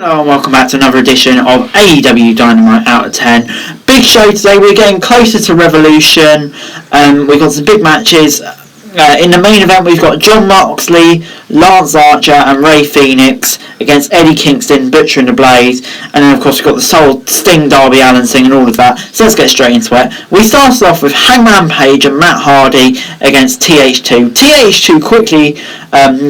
Hello and welcome back to another edition of AEW Dynamite Out of 10. Big show today, we're getting closer to Revolution. We've got some big matches. In the main event we've got Jon Moxley, Lance Archer and Rey Fenix against Eddie Kingston, Butcher and the Blade, and then of course we've got the Soul Sting, Darby Allin thing and all of that, so let's get straight into it. We started off with Hangman Page and Matt Hardy against TH2. TH2 quickly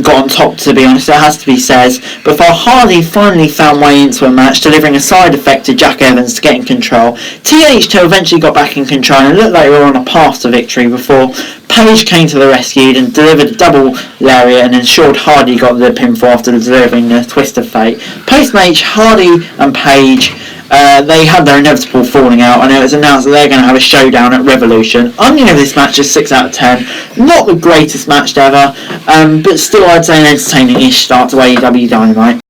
got on top, to be honest, it has to be said, before Hardy finally found way into a match, delivering a side effect to Jack Evans to get in control. TH2 eventually got back in control and it looked like they were on a path to victory before Page came to the rescue and delivered a double lariat and ensured Hardy got the pinfall after delivering the twist of fate. Post-match, Hardy and Page, they had their inevitable falling out and it was announced that they're going to have a showdown at Revolution. I'm going to give this match a 6 out of 10. Not the greatest match ever, but still I'd say an entertaining-ish start to AEW Dynamite.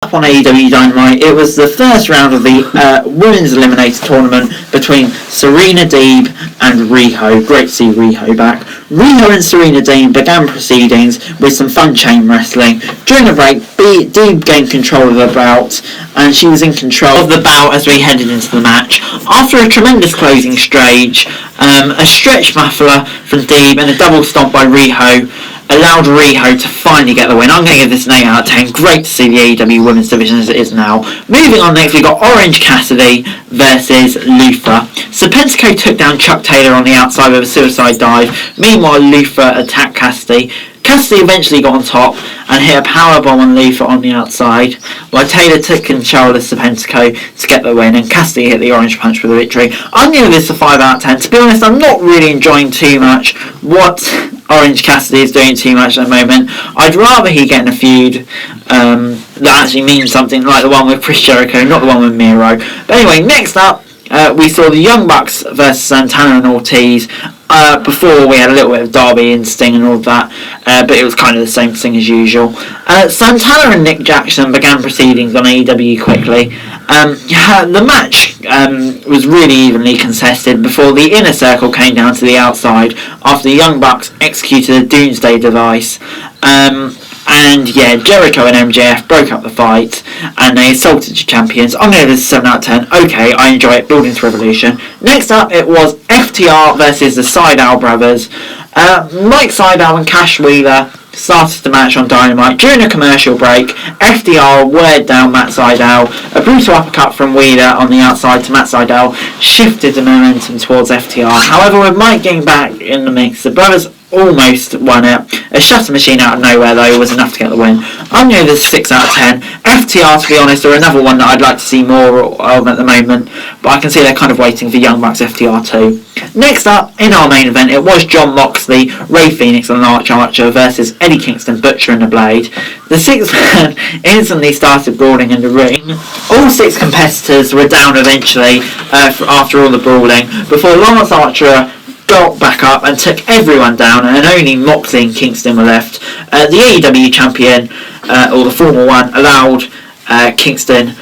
Up on AEW Dynamite, it was the first round of the Women's Eliminator Tournament between Serena Deeb and Riho. Great to see Riho back. Riho and Serena Deeb began proceedings with some fun chain wrestling. During the break, Deeb gained control of the bout, and she was in control of the bout as we headed into the match. After a tremendous closing stretch, a stretch muffler from Deeb and a double stomp by Riho allowed Riho to finally get the win. I'm going to give this an 8 out of 10. Great to see the AEW Women's Division as it is now. Moving on next, we've got Orange Cassidy versus Luther. Serpentico took down Chuck Taylor on the outside with a suicide dive. Meanwhile, Luther attacked Cassidy. Cassidy eventually got on top and hit a powerbomb on Luther on the outside, while Taylor took control of Serpentico to get the win, and Cassidy hit the orange punch for the victory. I'm going to give this a 5 out of 10. To be honest, I'm not really enjoying too much what Orange Cassidy is doing too much at the moment. I'd rather he get in a feud that actually means something, like the one with Chris Jericho, not the one with Miro. But anyway, next up, we saw the Young Bucks versus Santana and Ortiz. Before we had a little bit of Darby and Sting and all of that, but it was kind of the same thing as usual. Santana and Nick Jackson began proceedings on AEW quickly. The match was really evenly contested before the Inner Circle came down to the outside after the Young Bucks executed a Doomsday device. And yeah, Jericho and MJF broke up the fight and they assaulted the champions. I'm going to give this a 7 out of 10. Okay, I enjoy it, building to Revolution. Next up, it was FTR versus the Seidel Brothers. Mike Seidel and Cash Wheeler started the match on Dynamite. During a commercial break, FDR weared down Matt Seidel. A brutal uppercut from Wheeler on the outside to Matt Seidel shifted the momentum towards FTR. However, with Mike getting back in the mix, the brothers almost won it. A shutter machine out of nowhere though was enough to get the win. I'm going to give this a 6 out of 10. FTR, to be honest, are another one that I'd like to see more of at the moment, but I can see they're kind of waiting for Young Bucks FTR too. Next up, in our main event, it was Jon Moxley, Rey Fenix and Lance Archer versus Eddie Kingston, Butcher and the Blade. The six men instantly started brawling in the ring. All 6 competitors were down eventually after all the brawling, before Lance Archer got back up and took everyone down, and only Moxley and Kingston were left. The AEW champion, or the former one, allowed Kingston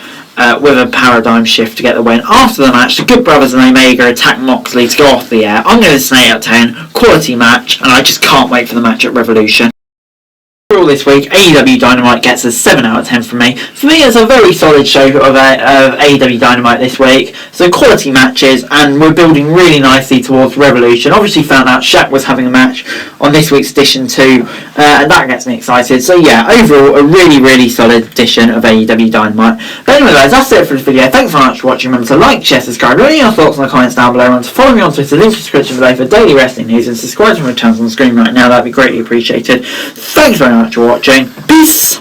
with a paradigm shift to get the win. After the match, the Good Brothers and Omega attacked Moxley to go off the air. I'm going to give this an 8 out of 10. Quality match, and I just can't wait for the match at Revolution. Overall this week, AEW Dynamite gets a 7 out of 10 from me. For me, it's a very solid show of AEW Dynamite this week. So quality matches, and we're building really nicely towards Revolution. Obviously found out Shaq was having a match on this week's edition too, and that gets me excited. So yeah, overall, a really, really solid edition of AEW Dynamite. But anyway guys, that's it for this video. Thanks very much for watching. Remember to like, share, subscribe, leave your thoughts in the comments down below, and to follow me on Twitter, link in the description below for daily wrestling news, and subscribe to my channel on the screen right now. That'd be greatly appreciated. Thanks very much for watching. Peace!